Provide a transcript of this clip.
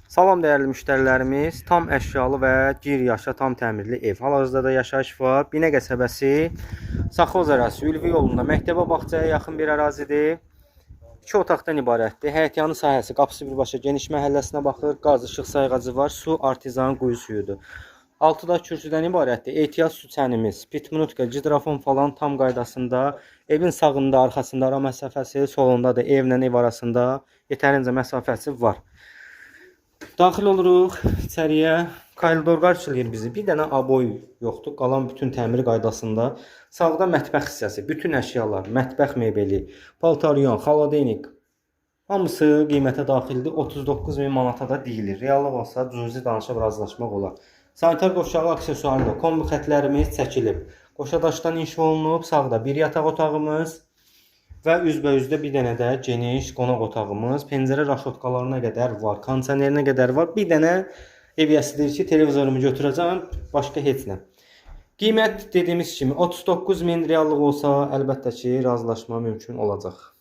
Salam dəyərli müştərilərimiz, tam əşyalı və qeyri-yaşa tam təmirli ev. Hal-hazırda da yaşayış var. Binə qəsəbəsi, Saxoz ərazisi, Ülvi yolunda, məktəbə, bağçaya yaxın bir ərazidir. 2 otaqdan ibarətdir. Həyətyanı sahəsi, qapısı birbaşa geniş məhəlləsinə baxır. Qaz, işıq sayğacı var. Su artizan quyu suyudur. 6 kürsüdən ibarətdir. Ehtiyat su çənimiz, pitmunutka, gidrafon falan tam qaydasında. Evin sağında, arxasında ara məsafəsi, solunda da evlə ev arasında yetərincə məsafəsi var. Daxil oluruq içəriyə. Koridor qarşılayır bizi. Bir dənə aboy yoxdur. Qalan bütün təmir qaydasında. Sağda mətbəx hissəsi, bütün əşyalar, mətbəx mebeli, paltaryon, xaladenik hamısı qiymətə daxildir. 39.000 manata da deyilir. Reallıq olsa cüzi danışıb razılaşmaq olar. Sanitar qoşağı aksesuarlı kombi xətlərimiz çəkilib. Qoşadaşdan inşa olunub. Sağda bir yataq otağımız və üzbəyüzdə bir dənə də geniş qonaq otağımız, pəncərə raşotkalarına qədər var, kondisionerinə qədər var. Bir dənə ev yəsidir ki, televizorumu götürəcəm, başqa heç nə. Qiymət dediyimiz kimi 39.000 reallıq olsa, əlbəttə ki, razılaşma mümkün olacaq.